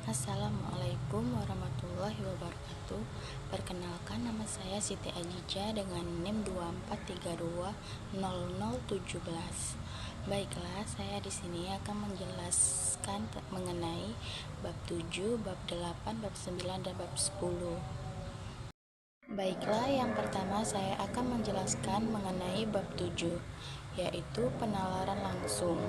Assalamualaikum warahmatullahi wabarakatuh. Perkenalkan, nama saya Siti Ajija dengan NIM 24320017. Baiklah, saya di sini akan menjelaskan mengenai bab 7, bab 8, bab 9 dan bab 10. Baiklah, yang pertama saya akan menjelaskan mengenai bab 7, yaitu penalaran langsung.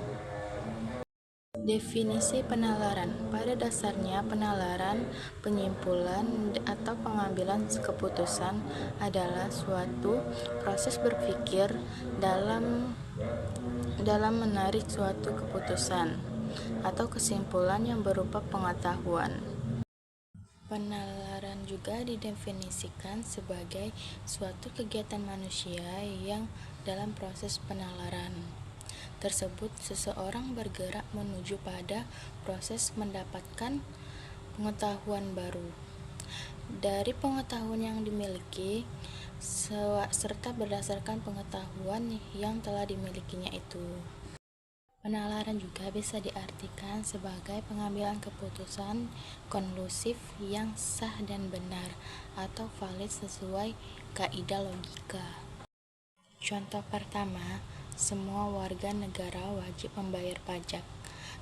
Definisi penalaran. Pada dasarnya, penalaran, penyimpulan, atau pengambilan keputusan adalah suatu proses berpikir dalam menarik suatu keputusan atau kesimpulan yang berupa pengetahuan. Penalaran juga didefinisikan sebagai suatu kegiatan manusia yang dalam proses penalaran tersebut seseorang bergerak menuju pada proses mendapatkan pengetahuan baru dari pengetahuan yang dimiliki serta berdasarkan pengetahuan yang telah dimilikinya itu. Penalaran juga bisa diartikan sebagai pengambilan keputusan konklusif yang sah dan benar atau valid sesuai kaidah logika. Contoh pertama, semua warga negara wajib membayar pajak.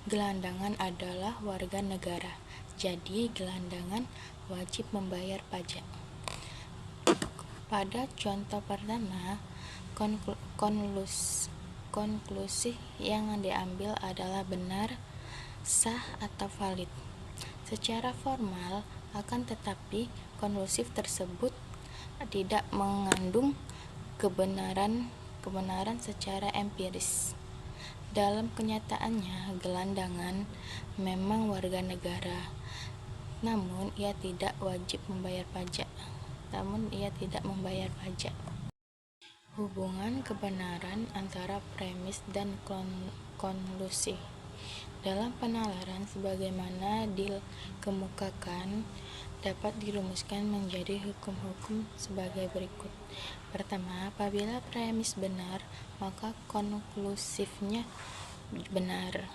Gelandangan adalah warga negara, jadi gelandangan wajib membayar pajak. Pada contoh pertama, konklusi yang diambil adalah benar, sah, atau valid. Secara formal, akan tetapi konklusif tersebut tidak mengandung kebenaran secara empiris. Dalam kenyataannya, gelandangan memang warga negara, namun ia tidak membayar pajak. Hubungan kebenaran antara premis dan konklusi dalam penalaran sebagaimana dikemukakan dapat dirumuskan menjadi hukum-hukum sebagai berikut. Pertama, apabila premis benar, maka konklusifnya benar.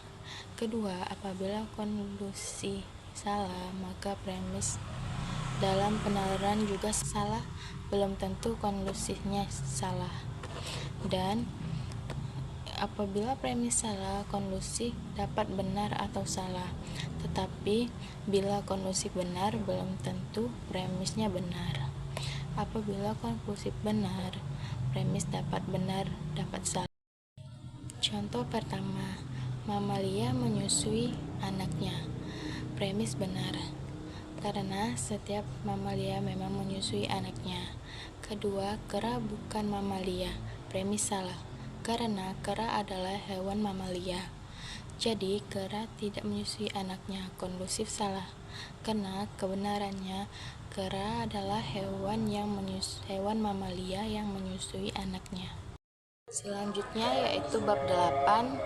Kedua, apabila konklusi salah, maka premis dalam penalaran juga salah, belum tentu konklusifnya salah. Dan apabila premis salah, konklusi dapat benar atau salah. Tetapi bila konklusi benar, belum tentu premisnya benar. Apabila konklusi benar, premis dapat benar, dapat salah. Contoh pertama, mamalia menyusui anaknya. Premis benar, karena setiap mamalia memang menyusui anaknya. Kedua, kera bukan mamalia. Premis salah, karena kera adalah hewan mamalia. Jadi, kera tidak menyusui anaknya. Konklusif salah, karena kebenarannya kera adalah hewan mamalia yang menyusui anaknya. Selanjutnya yaitu bab 8,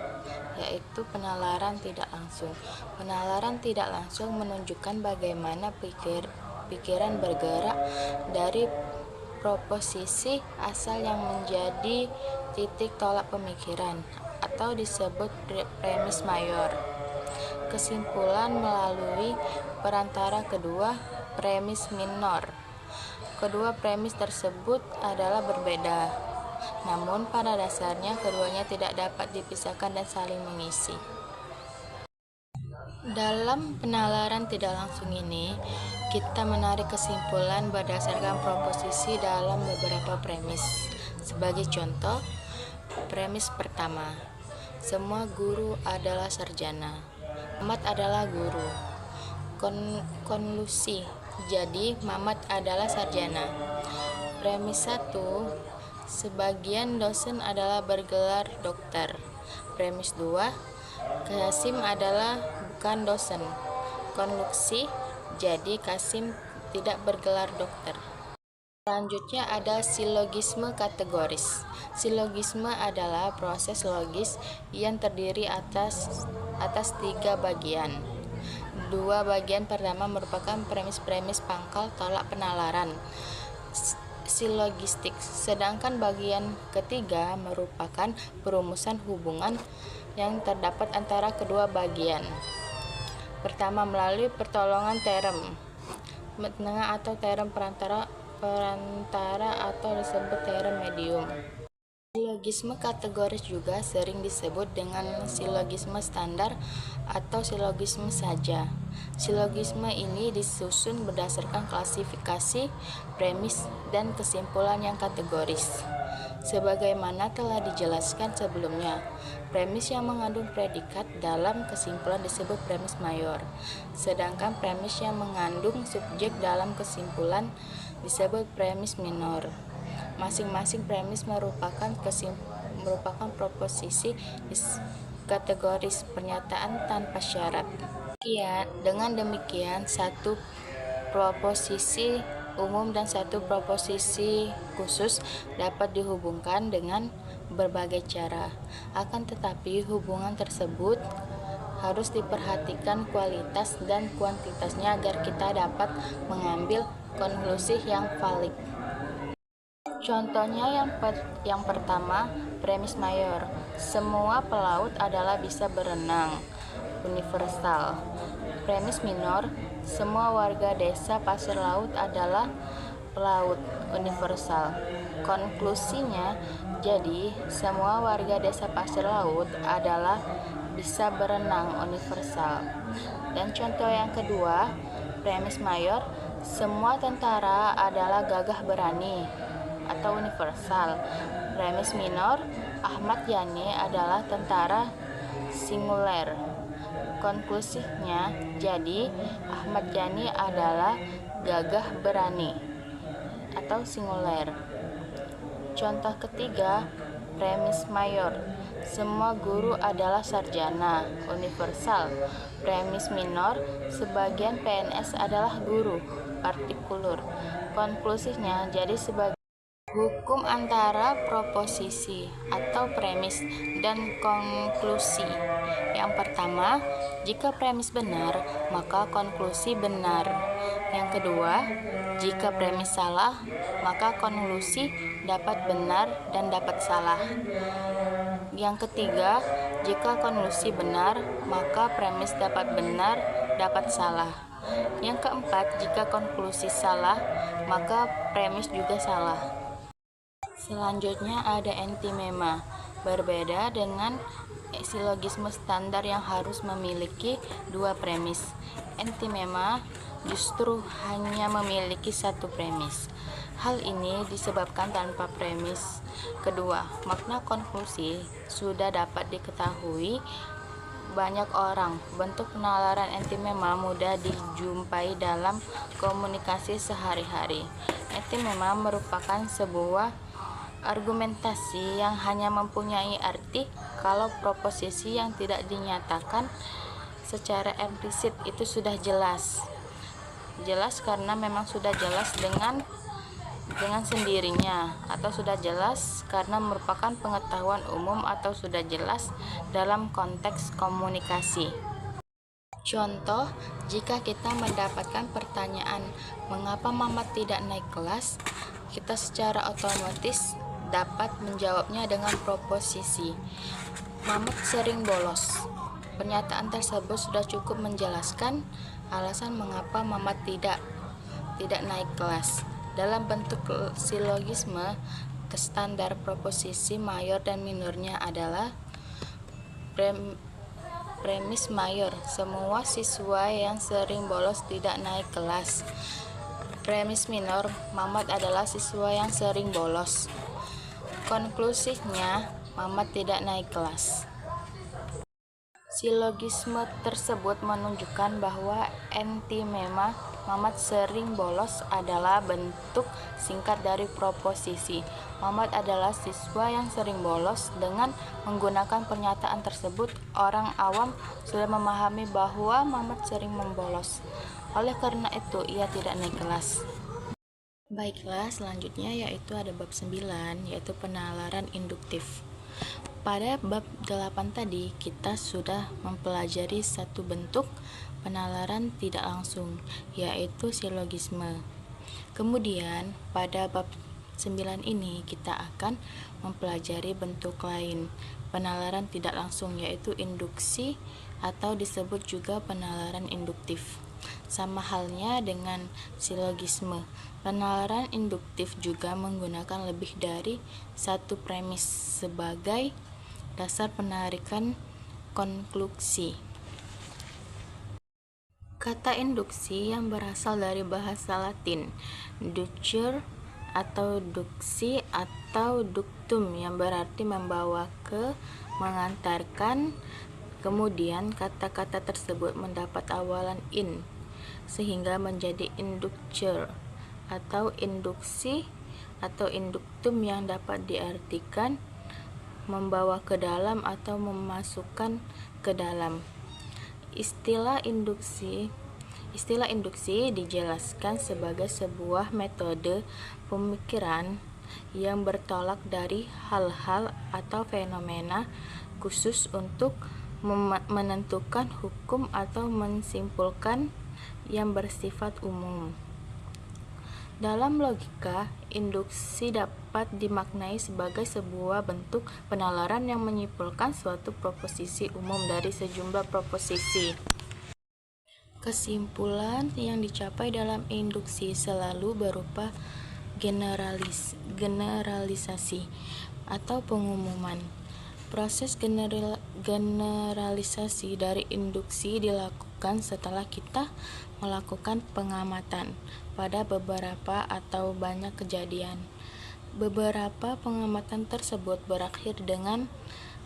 yaitu penalaran tidak langsung. Penalaran tidak langsung menunjukkan bagaimana pikiran bergerak dari proposisi asal yang menjadi titik tolak pemikiran, atau disebut premis mayor. Kesimpulan melalui perantara kedua premis minor. Kedua premis tersebut adalah berbeda, namun pada dasarnya keduanya tidak dapat dipisahkan dan saling mengisi. Dalam penalaran tidak langsung ini, kita menarik kesimpulan berdasarkan proposisi dalam beberapa premis. Sebagai contoh, premis pertama, semua guru adalah sarjana. Mamat adalah guru. Konklusi, jadi Mamat adalah sarjana. Premis 1, sebagian dosen adalah bergelar dokter. Premis 2, Kasim adalah bukan dosen. Konklusi, jadi Kasim tidak bergelar dokter. Selanjutnya ada silogisme kategoris. Silogisme adalah proses logis yang terdiri atas 3 bagian. 2 bagian pertama merupakan premis-premis pangkal tolak penalaran silogistik, sedangkan bagian ketiga merupakan perumusan hubungan yang terdapat antara kedua bagian. Pertama, melalui pertolongan terem tengah atau terem perantara atau disebut terem medium. Silogisme kategoris juga sering disebut dengan silogisme standar atau silogisme saja. Silogisme ini disusun berdasarkan klasifikasi, premis, dan kesimpulan yang kategoris. Sebagaimana telah dijelaskan sebelumnya, premis yang mengandung predikat dalam kesimpulan disebut premis mayor, sedangkan premis yang mengandung subjek dalam kesimpulan disebut premis minor. Masing-masing premis merupakan proposisi kategoris pernyataan tanpa syarat. Dengan demikian, satu proposisi umum dan satu proposisi khusus dapat dihubungkan dengan berbagai cara. Akan tetapi, hubungan tersebut harus diperhatikan kualitas dan kuantitasnya agar kita dapat mengambil konklusi yang valid. Contohnya yang pertama, premis mayor. Semua pelaut adalah bisa berenang, universal. Premis minor, semua warga desa pasir laut adalah pelaut, universal. Konklusinya, jadi semua warga desa pasir laut adalah bisa berenang, universal. Dan contoh yang kedua, premis mayor, semua tentara adalah gagah berani atau universal. Premis minor, Ahmad Yani adalah tentara, singuler. Konklusinya, jadi Ahmad Yani adalah gagah berani atau singuler. Contoh ketiga, premis mayor, semua guru adalah sarjana, universal. Premis minor, sebagian PNS adalah guru, partikular. Konklusinya, jadi sebagai hukum antara proposisi atau premis dan konklusi. Yang pertama, jika premis benar, maka konklusi benar. Yang kedua, jika premis salah, maka konklusi dapat benar dan dapat salah. Yang ketiga, jika konklusi benar, maka premis dapat benar, dapat salah. Yang keempat, jika konklusi salah, maka premis juga salah. Selanjutnya ada antimema, berbeda dengan silogisme standar yang harus memiliki dua premis. Antimema justru hanya memiliki satu premis. Hal ini disebabkan tanpa premis kedua, makna konklusi sudah dapat diketahui banyak orang. Bentuk penalaran antimema mudah dijumpai dalam komunikasi sehari-hari. Antimema merupakan sebuah argumentasi yang hanya mempunyai arti kalau proposisi yang tidak dinyatakan secara implisit itu sudah jelas karena memang sudah jelas dengan sendirinya, atau sudah jelas karena merupakan pengetahuan umum, atau sudah jelas dalam konteks komunikasi. Contoh, jika kita mendapatkan pertanyaan mengapa Mamat tidak naik kelas, kita secara otomatis dapat menjawabnya dengan proposisi Mamat sering bolos. Pernyataan tersebut sudah cukup menjelaskan alasan mengapa Mamat tidak naik kelas. Dalam bentuk silogisme, standar proposisi mayor dan minornya adalah premis mayor, semua siswa yang sering bolos tidak naik kelas. Premis minor, Mamat adalah siswa yang sering bolos. Konklusinya, Mamat tidak naik kelas. Silogisme tersebut menunjukkan bahwa antimema Mamat sering bolos adalah bentuk singkat dari proposisi Mamat adalah siswa yang sering bolos. Dengan menggunakan pernyataan tersebut, orang awam sudah memahami bahwa Mamat sering membolos. Oleh karena itu, ia tidak naik kelas. Baiklah, selanjutnya yaitu ada bab 9, yaitu penalaran induktif. Pada bab 8 tadi, kita sudah mempelajari satu bentuk penalaran tidak langsung, yaitu silogisme. Kemudian, pada bab 9 ini, kita akan mempelajari bentuk lain penalaran tidak langsung, yaitu induksi atau disebut juga penalaran induktif. Sama halnya dengan silogisme, penalaran induktif juga menggunakan lebih dari satu premis sebagai dasar penarikan konklusi. Kata induksi yang berasal dari bahasa Latin ducere atau duksi atau ductum yang berarti membawa ke, mengantarkan. Kemudian kata-kata tersebut mendapat awalan in sehingga menjadi inducere atau induksi atau induktum yang dapat diartikan membawa ke dalam atau memasukkan ke dalam. Istilah induksi dijelaskan sebagai sebuah metode pemikiran yang bertolak dari hal-hal atau fenomena khusus untuk menentukan hukum atau menyimpulkan yang bersifat umum. Dalam logika, induksi dapat dimaknai sebagai sebuah bentuk penalaran yang menyimpulkan suatu proposisi umum dari sejumlah proposisi. Kesimpulan yang dicapai dalam induksi selalu berupa generalisasi atau pengumuman. Proses generalisasi dari induksi dilakukan setelah kita melakukan pengamatan pada beberapa atau banyak kejadian. Beberapa pengamatan tersebut berakhir dengan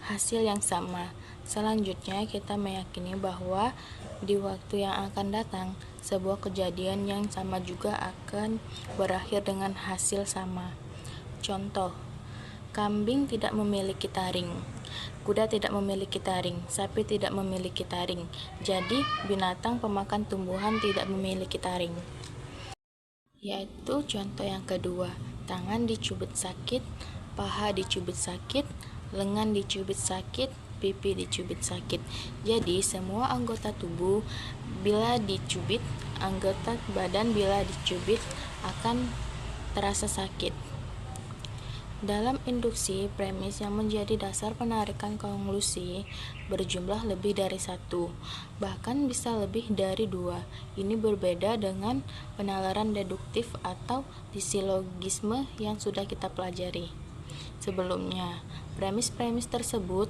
hasil yang sama. Selanjutnya, kita meyakini bahwa di waktu yang akan datang, sebuah kejadian yang sama juga akan berakhir dengan hasil sama. Contoh, kambing tidak memiliki taring, kuda tidak memiliki taring, sapi tidak memiliki taring. Jadi, binatang pemakan tumbuhan tidak memiliki taring. Yaitu contoh yang kedua, tangan dicubit sakit, paha dicubit sakit, lengan dicubit sakit, pipi dicubit sakit. Jadi, semua anggota tubuh bila dicubit, anggota badan bila dicubit akan terasa sakit. Dalam induksi, premis yang menjadi dasar penarikan konklusi berjumlah lebih dari satu, bahkan bisa lebih dari dua. Ini berbeda dengan penalaran deduktif atau silogisme yang sudah kita pelajari sebelumnya. Premis-premis tersebut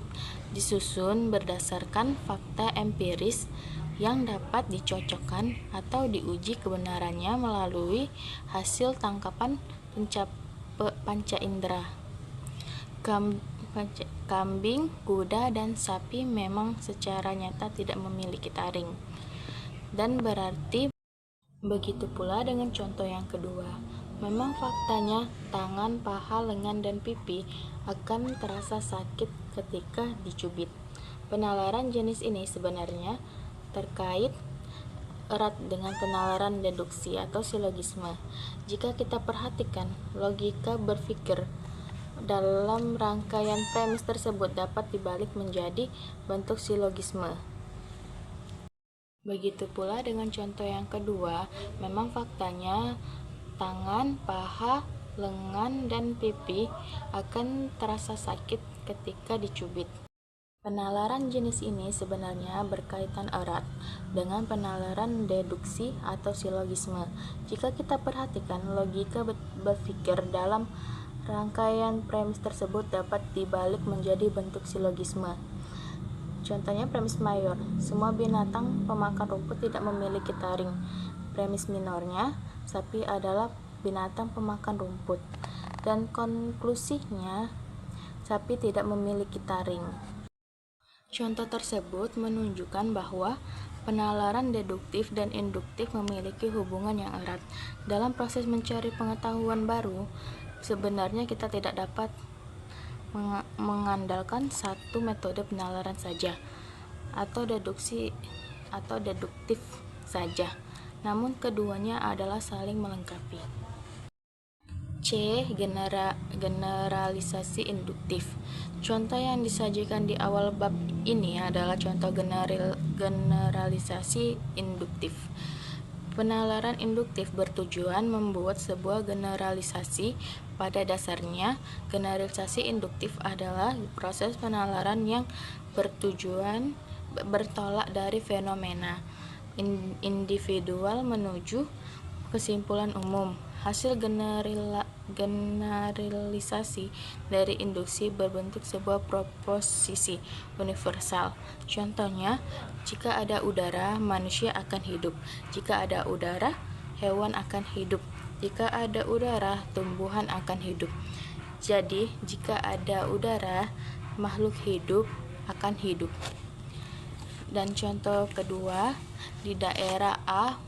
disusun berdasarkan fakta empiris yang dapat dicocokkan atau diuji kebenarannya melalui hasil tangkapan panca indera. Kambing, kuda, dan sapi memang secara nyata tidak memiliki taring, dan berarti begitu pula dengan contoh yang kedua. Memang faktanya tangan, paha, lengan, dan pipi akan terasa sakit ketika dicubit. Penalaran jenis ini sebenarnya terkait erat dengan penalaran deduksi atau silogisme. Jika kita perhatikan, logika berpikir dalam rangkaian premis tersebut dapat dibalik menjadi bentuk silogisme. Begitu pula dengan contoh yang kedua, memang faktanya tangan, paha, lengan, dan pipi akan terasa sakit ketika dicubit. Penalaran jenis ini sebenarnya berkaitan erat dengan penalaran deduksi atau silogisme. Jika kita perhatikan, logika berpikir dalam rangkaian premis tersebut dapat dibalik menjadi bentuk silogisme. Contohnya premis mayor, semua binatang pemakan rumput tidak memiliki taring. Premis minornya, sapi adalah binatang pemakan rumput. Dan konklusinya, sapi tidak memiliki taring. Contoh tersebut menunjukkan bahwa penalaran deduktif dan induktif memiliki hubungan yang erat. Dalam proses mencari pengetahuan baru, sebenarnya kita tidak dapat mengandalkan satu metode penalaran saja, atau deduksi atau deduktif saja, namun keduanya adalah saling melengkapi. C. Generalisasi induktif. Contoh yang disajikan di awal bab ini adalah contoh generalisasi induktif. Penalaran induktif bertujuan membuat sebuah generalisasi. Pada dasarnya, generalisasi induktif adalah proses penalaran yang bertujuan bertolak dari fenomena individual menuju kesimpulan umum. Hasil generalisasi dari induksi berbentuk sebuah proposisi universal. Contohnya, jika ada udara, manusia akan hidup. Jika ada udara, hewan akan hidup. Jika ada udara, tumbuhan akan hidup. Jadi, jika ada udara, makhluk hidup akan hidup. Dan contoh kedua, di daerah A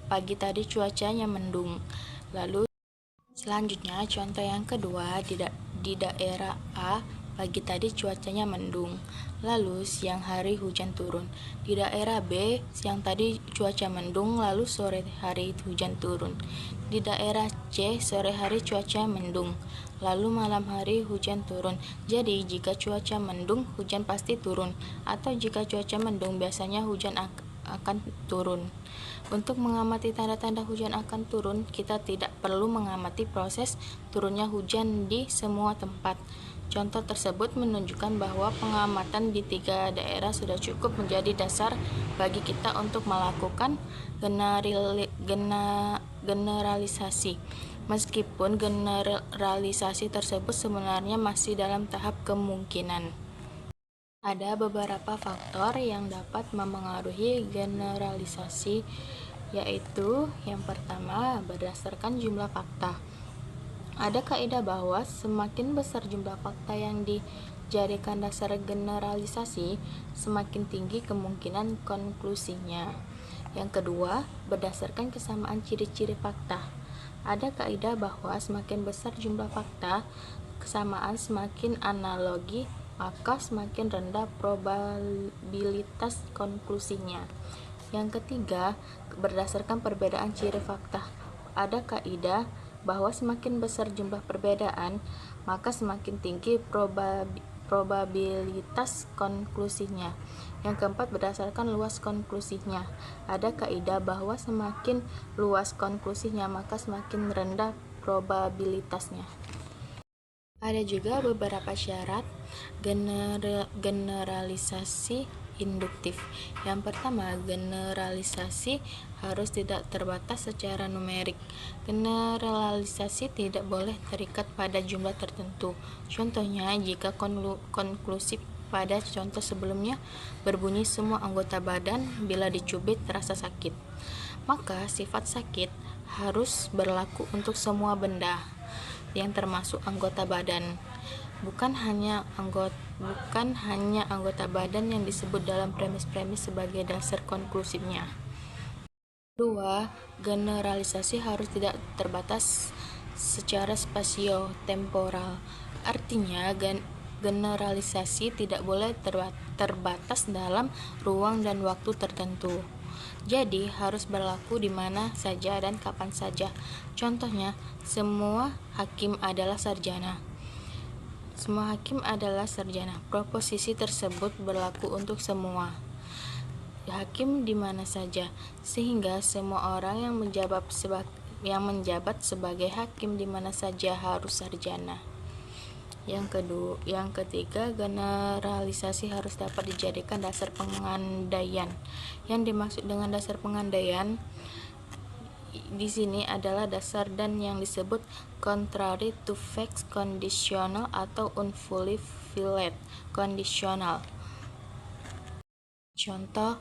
pagi tadi cuacanya mendung. Lalu selanjutnya contoh yang kedua, di daerah A pagi tadi cuacanya mendung. Lalu siang hari hujan turun. Di daerah B siang tadi cuaca mendung, lalu sore hari hujan turun. Di daerah C sore hari cuaca mendung, lalu malam hari hujan turun. Jadi jika cuaca mendung, hujan pasti turun, atau jika cuaca mendung biasanya hujan akan turun. Untuk mengamati tanda-tanda hujan akan turun, kita tidak perlu mengamati proses turunnya hujan di semua tempat. Contoh tersebut menunjukkan bahwa pengamatan di 3 daerah sudah cukup menjadi dasar bagi kita untuk melakukan generalisasi. Meskipun generalisasi tersebut sebenarnya masih dalam tahap kemungkinan. Ada beberapa faktor yang dapat memengaruhi generalisasi, yaitu yang pertama, berdasarkan jumlah fakta. Ada kaidah bahwa semakin besar jumlah fakta yang dijadikan dasar generalisasi, semakin tinggi kemungkinan konklusinya. Yang kedua, berdasarkan kesamaan ciri-ciri fakta. Ada kaidah bahwa semakin besar jumlah fakta, kesamaan semakin analogi, maka semakin rendah probabilitas konklusinya. Yang ketiga, berdasarkan perbedaan ciri fakta. Ada kaidah bahwa semakin besar jumlah perbedaan, maka semakin tinggi probabilitas konklusinya. Yang keempat, berdasarkan luas konklusinya. Ada kaidah bahwa semakin luas konklusinya, maka semakin rendah probabilitasnya. Ada juga beberapa syarat generalisasi induktif. Yang pertama, generalisasi harus tidak terbatas secara numerik. Generalisasi tidak boleh terikat pada jumlah tertentu. Contohnya, jika konklusif pada contoh sebelumnya berbunyi semua anggota badan bila dicubit terasa sakit, maka sifat sakit harus berlaku untuk semua benda yang termasuk anggota badan, bukan hanya anggota badan yang disebut dalam premis-premis sebagai dasar konklusifnya. Kedua, generalisasi harus tidak terbatas secara spasio-temporal. Artinya, generalisasi tidak boleh terbatas dalam ruang dan waktu tertentu. Jadi harus berlaku di mana saja dan kapan saja. Contohnya, semua hakim adalah sarjana. Semua hakim adalah sarjana. Proposisi tersebut berlaku untuk semua hakim di mana saja, sehingga semua orang yang menjabat sebagai hakim di mana saja harus sarjana. Yang ketiga, generalisasi harus dapat dijadikan dasar pengandaian. Yang dimaksud dengan dasar pengandaian di sini adalah dasar dan yang disebut contrary to facts conditional atau unfully filled conditional. Contoh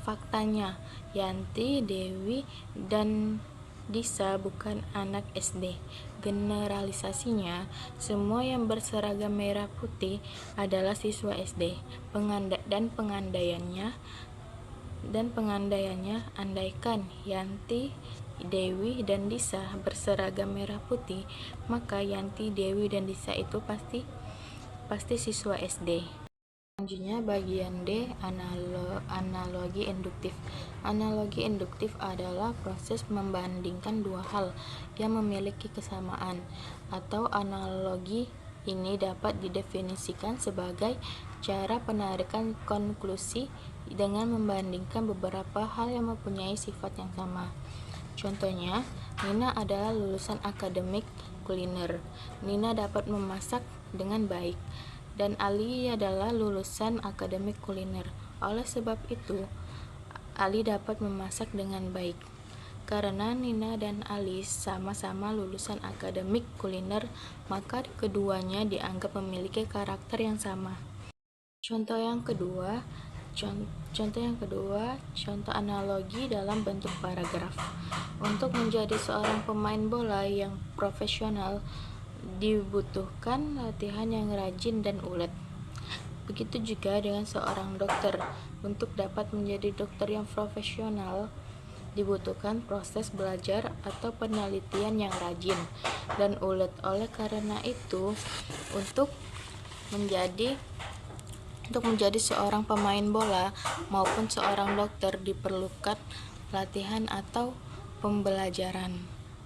faktanya, Yanti, Dewi, dan Disa bukan anak SD. Generalisasinya, semua yang berseragam merah putih adalah siswa SD. Dan pengandaiannya, andaikan Yanti, Dewi, dan Disa berseragam merah putih, maka Yanti, Dewi, dan Disa itu pasti siswa SD. Selanjutnya bagian D, analogi induktif. Analogi induktif adalah proses membandingkan dua hal yang memiliki kesamaan, atau analogi ini dapat didefinisikan sebagai cara penarikan konklusi dengan membandingkan beberapa hal yang mempunyai sifat yang sama. Contohnya, Nina adalah lulusan akademik kuliner. Nina dapat memasak dengan baik. dan Ali adalah lulusan akademik kuliner. Oleh sebab itu, Ali dapat memasak dengan baik. Karena Nina dan Ali sama-sama lulusan akademik kuliner, maka keduanya dianggap memiliki karakter yang sama. Contoh yang kedua, contoh analogi dalam bentuk paragraf. Untuk menjadi seorang pemain bola yang profesional, dibutuhkan latihan yang rajin dan ulet. Begitu juga dengan seorang dokter. Untuk dapat menjadi dokter yang profesional, dibutuhkan proses belajar atau penelitian yang rajin dan ulet. Oleh karena itu, untuk menjadi seorang pemain bola maupun seorang dokter diperlukan latihan atau pembelajaran.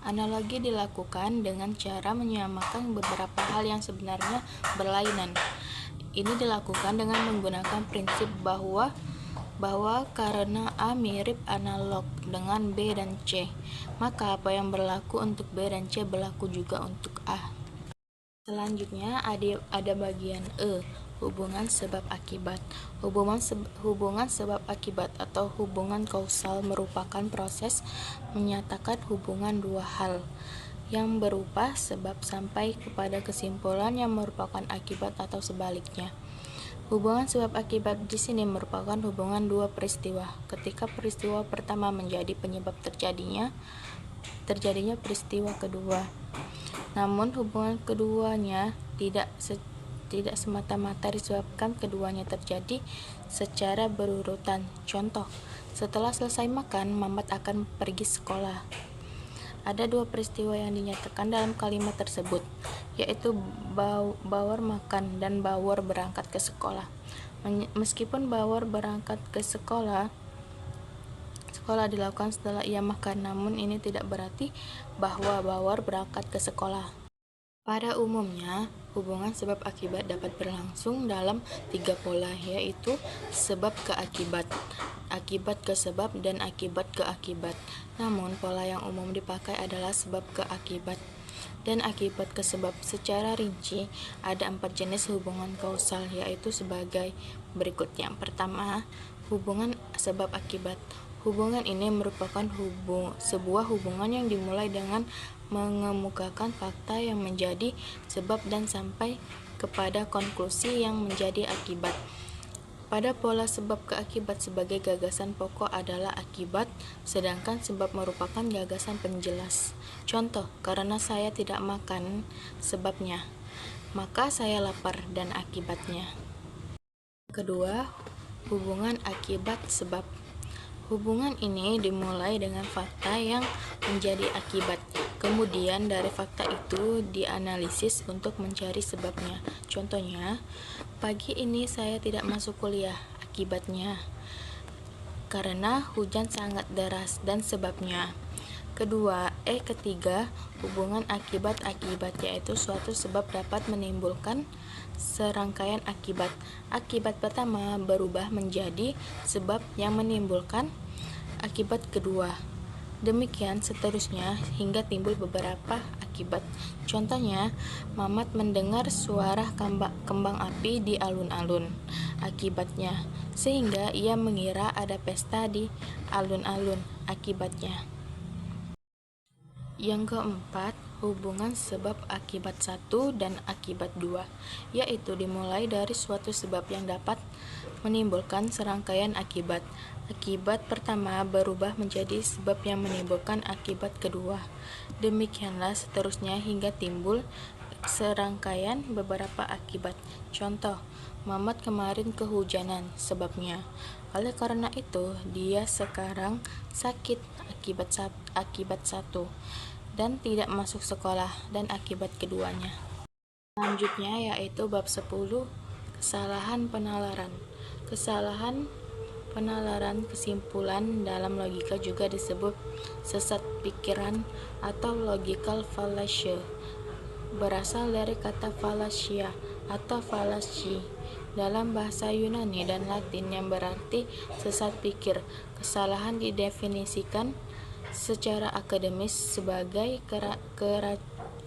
Analogi dilakukan dengan cara menyamakan beberapa hal yang sebenarnya berlainan. Ini dilakukan dengan menggunakan prinsip bahwa karena A mirip analog dengan B dan C, maka apa yang berlaku untuk B dan C berlaku juga untuk A. Selanjutnya ada bagian E, hubungan sebab akibat. Hubungan sebab akibat atau hubungan kausal merupakan proses menyatakan hubungan dua hal yang berupa sebab sampai kepada kesimpulan yang merupakan akibat atau sebaliknya. Hubungan sebab akibat di sini merupakan hubungan dua peristiwa. Ketika peristiwa pertama menjadi penyebab terjadinya peristiwa kedua. Namun hubungan keduanya tidak semata-mata disebabkan keduanya terjadi secara berurutan. Contoh, setelah selesai makan, Mamat akan pergi sekolah. Ada dua peristiwa yang dinyatakan dalam kalimat tersebut, yaitu Bawor makan dan Bawor berangkat ke sekolah. Meskipun Bawor berangkat ke sekolah dilakukan setelah ia makan, namun ini tidak berarti bahwa Bawor berangkat ke sekolah. Pada umumnya, hubungan sebab akibat dapat berlangsung dalam tiga pola, yaitu sebab ke akibat ke sebab, dan akibat ke akibat. Namun, pola yang umum dipakai adalah sebab ke akibat dan akibat ke sebab. Secara rinci, ada 4 jenis hubungan kausal, yaitu sebagai berikut. Yang pertama, hubungan sebab akibat. Hubungan ini merupakan sebuah hubungan yang dimulai dengan mengemukakan fakta yang menjadi sebab dan sampai kepada konklusi yang menjadi akibat. Pada pola sebab ke akibat, sebagai gagasan pokok adalah akibat, sedangkan sebab merupakan gagasan penjelas. Contoh, karena saya tidak makan, sebabnya, maka saya lapar, dan akibatnya. Kedua, hubungan akibat sebab. Hubungan ini dimulai dengan fakta yang menjadi akibat. Kemudian dari fakta itu dianalisis untuk mencari sebabnya. Contohnya, pagi ini saya tidak masuk kuliah. Akibatnya, karena hujan sangat deras, dan sebabnya. Ketiga, hubungan akibat-akibat, yaitu suatu sebab dapat menimbulkan serangkaian akibat. Akibat pertama berubah menjadi sebab yang menimbulkan akibat kedua. Demikian seterusnya hingga timbul beberapa akibat. Contohnya, Mamat mendengar suara kembang api di alun-alun. Akibatnya, sehingga ia mengira ada pesta di alun-alun. Akibatnya. Yang keempat, hubungan sebab akibat 1 dan akibat 2, yaitu dimulai dari suatu sebab yang dapat menimbulkan serangkaian akibat. Akibat pertama berubah menjadi sebab yang menimbulkan akibat kedua. Demikianlah seterusnya hingga timbul serangkaian beberapa akibat. Contoh, Mamat kemarin kehujanan, sebabnya. Oleh karena itu, dia sekarang sakit, akibat 1, dan tidak masuk sekolah, dan akibat keduanya. Selanjutnya yaitu bab 10, kesalahan penalaran. Kesalahan penalaran kesimpulan dalam logika juga disebut sesat pikiran atau logical fallacy. Berasal dari kata fallacia atau fallacy dalam bahasa Yunani dan Latin yang berarti sesat pikir. Kesalahan didefinisikan secara akademis sebagai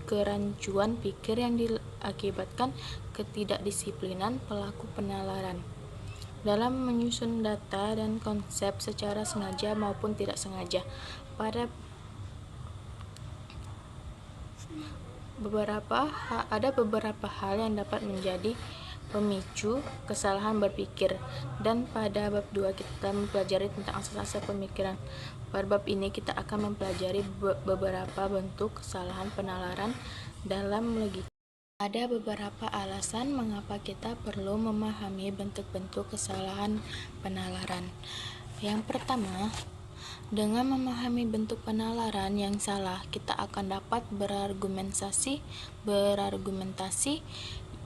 kerancuan pikir yang diakibatkan ketidakdisiplinan pelaku penalaran dalam menyusun data dan konsep secara sengaja maupun tidak sengaja. Ada beberapa hal yang dapat menjadi pemicu kesalahan berpikir, dan pada bab 2 kita mempelajari tentang asas-asas pemikiran. Pada bab ini kita akan mempelajari beberapa bentuk kesalahan penalaran dalam logika. Ada beberapa alasan mengapa kita perlu memahami bentuk-bentuk kesalahan penalaran. Yang pertama, dengan memahami bentuk penalaran yang salah, kita akan dapat berargumentasi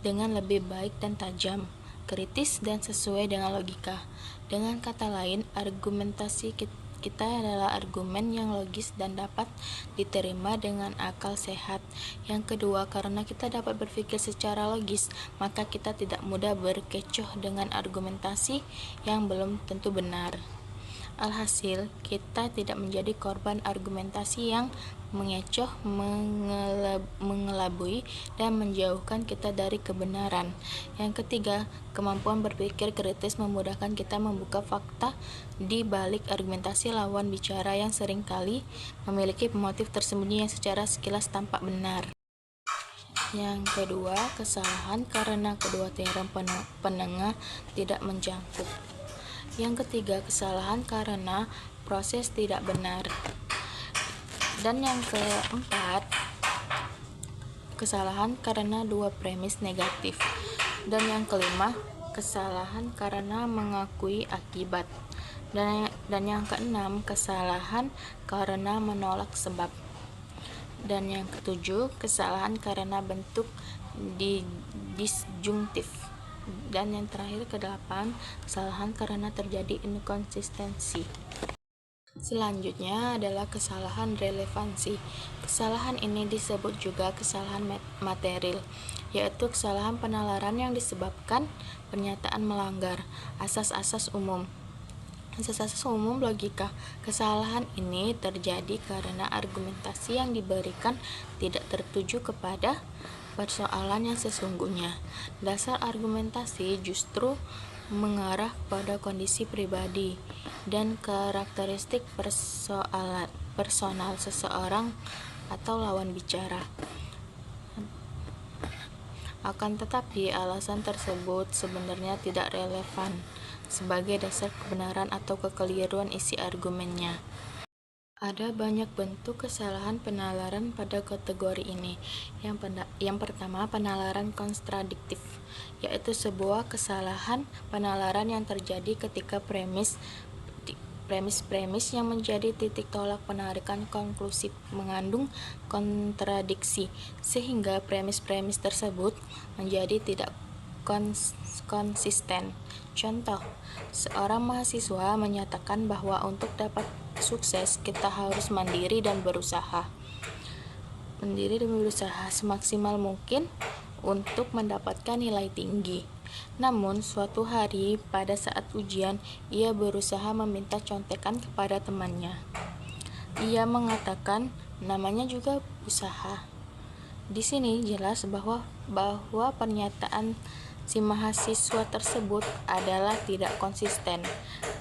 dengan lebih baik dan tajam, kritis dan sesuai dengan logika. Dengan kata lain, argumentasi kita adalah argumen yang logis dan dapat diterima dengan akal sehat. Yang kedua, karena kita dapat berpikir secara logis, maka kita tidak mudah berkecoh dengan argumentasi yang belum tentu benar. Alhasil, kita tidak menjadi korban argumentasi yang mengecoh, mengelabui, dan menjauhkan kita dari kebenaran. Yang ketiga, kemampuan berpikir kritis memudahkan kita membuka fakta di balik argumentasi lawan bicara yang seringkali memiliki motif tersembunyi yang secara sekilas tampak benar. Yang kedua, kesalahan karena kedua teorem penengah tidak menjangkuk. Yang ketiga, kesalahan karena proses tidak benar. Dan yang keempat, kesalahan karena dua premis negatif. Dan yang kelima, kesalahan karena mengakui akibat. Dan yang keenam, kesalahan karena menolak sebab. Dan yang ketujuh, kesalahan karena bentuk disjungtif. Dan yang terakhir, ke-8, kesalahan karena terjadi inkonsistensi. Selanjutnya adalah kesalahan relevansi. Kesalahan ini disebut juga kesalahan material, yaitu kesalahan penalaran yang disebabkan pernyataan melanggar asas-asas umum logika. Kesalahan ini terjadi karena argumentasi yang diberikan tidak tertuju kepada persoalan yang sesungguhnya. Dasar argumentasi justru mengarah pada kondisi pribadi dan karakteristik personal seseorang atau lawan bicara. Akan tetapi, alasan tersebut sebenarnya tidak relevan sebagai dasar kebenaran atau kekeliruan isi argumennya. Ada banyak bentuk kesalahan penalaran pada kategori ini. Yang pertama, penalaran kontradiktif, yaitu sebuah kesalahan penalaran yang terjadi ketika premis yang menjadi titik tolak penarikan konklusif mengandung kontradiksi, sehingga premis tersebut menjadi tidak konsisten. Contoh, seorang mahasiswa menyatakan bahwa untuk dapat sukses kita harus mandiri dan berusaha semaksimal mungkin untuk mendapatkan nilai tinggi. Namun suatu hari pada saat ujian, ia berusaha meminta contekan kepada temannya. Ia mengatakan namanya juga usaha. Di sini jelas bahwa pernyataan si mahasiswa tersebut adalah tidak konsisten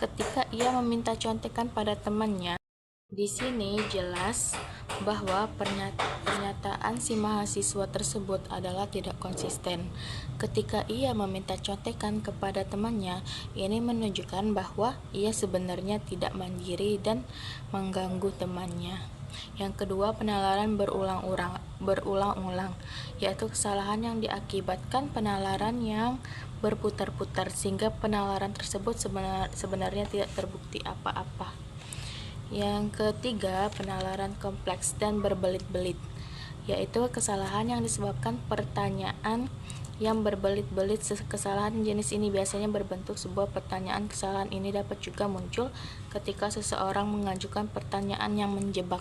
ketika ia meminta contekan pada temannya. Di sini jelas bahwa pernyataan si mahasiswa tersebut adalah tidak konsisten ketika ia meminta contekan kepada temannya. Ini menunjukkan bahwa ia sebenarnya tidak mandiri dan mengganggu temannya. Yang kedua, penalaran berulang-ulang, yaitu kesalahan yang diakibatkan penalaran yang berputar-putar sehingga penalaran tersebut sebenarnya tidak terbukti apa-apa. Yang ketiga, penalaran kompleks dan berbelit-belit, yaitu kesalahan yang disebabkan pertanyaan yang berbelit-belit. Kesalahan jenis ini biasanya berbentuk sebuah pertanyaan. Kesalahan ini dapat juga muncul ketika seseorang mengajukan pertanyaan yang menjebak,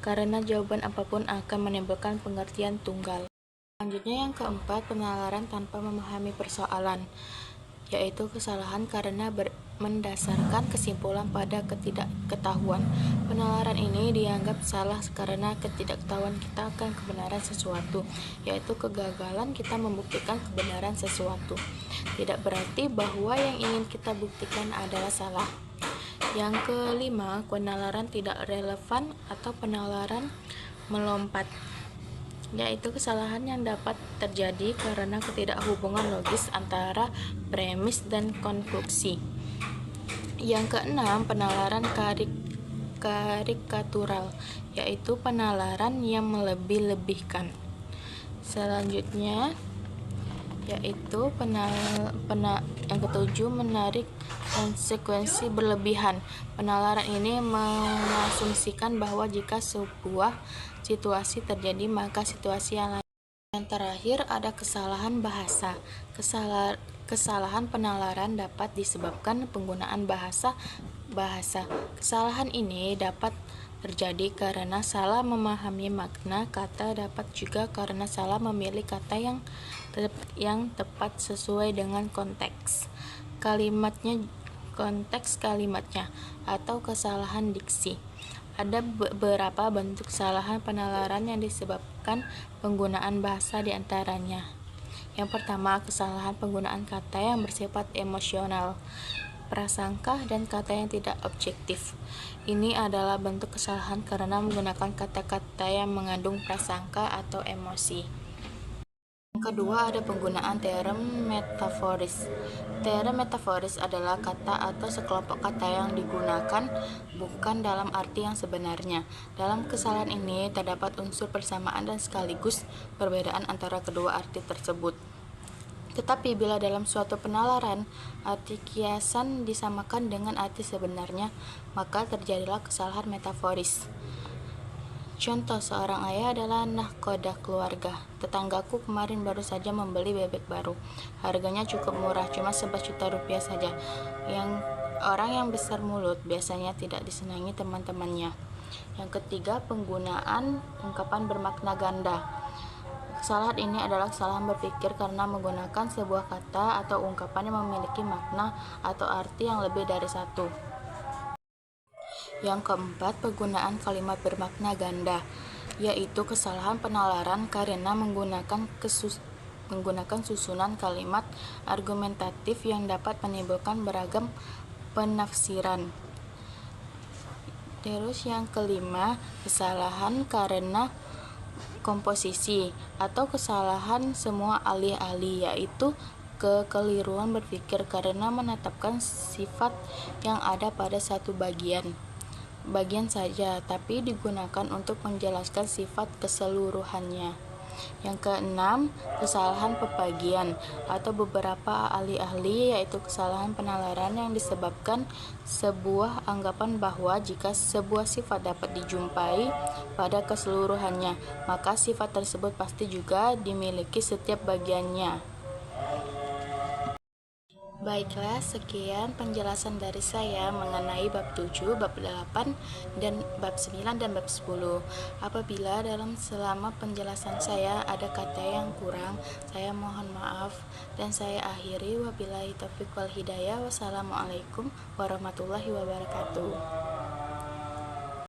karena jawaban apapun akan menimbulkan pengertian tunggal. Selanjutnya yang keempat, penalaran tanpa memahami persoalan. yaitu kesalahan karena mendasarkan kesimpulan pada ketidaktahuan. Penalaran ini dianggap salah karena ketidaktahuan kita akan kebenaran sesuatu, yaitu kegagalan kita membuktikan kebenaran sesuatu. Tidak berarti bahwa yang ingin kita buktikan adalah salah. Yang kelima, penalaran tidak relevan atau penalaran melompat, yaitu kesalahan yang dapat terjadi karena ketidakhubungan logis antara premis dan konklusi. Yang keenam, penalaran karikatural, yaitu penalaran yang melebih-lebihkan. Selanjutnya yaitu yang ketujuh, menarik konsekuensi berlebihan. Penalaran ini mengasumsikan bahwa jika sebuah situasi terjadi, maka situasi yang lain. Yang terakhir ada kesalahan bahasa. Kesalahan penalaran dapat disebabkan penggunaan bahasa. Kesalahan ini dapat terjadi karena salah memahami makna kata, dapat juga karena salah memilih kata yang tepat sesuai dengan konteks kalimatnya, atau kesalahan diksi. Ada beberapa bentuk kesalahan penalaran yang disebabkan penggunaan bahasa, diantaranya. Yang pertama, kesalahan penggunaan kata yang bersifat emosional, prasangka, dan kata yang tidak objektif. Ini adalah bentuk kesalahan karena menggunakan kata-kata yang mengandung prasangka atau emosi. Yang kedua, ada penggunaan teorem metaforis. Teorem metaforis adalah kata atau sekelompok kata yang digunakan bukan dalam arti yang sebenarnya. Dalam kesalahan ini terdapat unsur persamaan dan sekaligus perbedaan antara kedua arti tersebut. Tetapi bila dalam suatu penalaran arti kiasan disamakan dengan arti sebenarnya, maka terjadilah kesalahan metaforis. Contoh, seorang ayah adalah nahkoda keluarga. Tetanggaku kemarin baru saja membeli bebek baru. Harganya cukup murah, cuma 11 juta rupiah saja. Orang yang besar mulut biasanya tidak disenangi teman-temannya. Yang ketiga, penggunaan ungkapan bermakna ganda. Kesalahan ini adalah kesalahan berpikir karena menggunakan sebuah kata atau ungkapan yang memiliki makna atau arti yang lebih dari satu. Yang keempat, penggunaan kalimat bermakna ganda, yaitu kesalahan penalaran karena menggunakan susunan kalimat argumentatif yang dapat menimbulkan beragam penafsiran. Terus yang kelima, kesalahan karena komposisi atau kesalahan semua alih-alih, yaitu kekeliruan berpikir karena menetapkan sifat yang ada pada satu bagian saja, tapi digunakan untuk menjelaskan sifat keseluruhannya. Yang keenam, kesalahan pembagian atau beberapa alih-alih, yaitu kesalahan penalaran yang disebabkan sebuah anggapan bahwa jika sebuah sifat dapat dijumpai pada keseluruhannya, maka sifat tersebut pasti juga dimiliki setiap bagiannya. Baiklah, sekian penjelasan dari saya mengenai bab 7, bab 8, dan bab 9 dan bab 10. Apabila selama penjelasan saya ada kata yang kurang, saya mohon maaf dan saya akhiri. Wabillahi taufiq wal hidayah. Wassalamualaikum warahmatullahi wabarakatuh.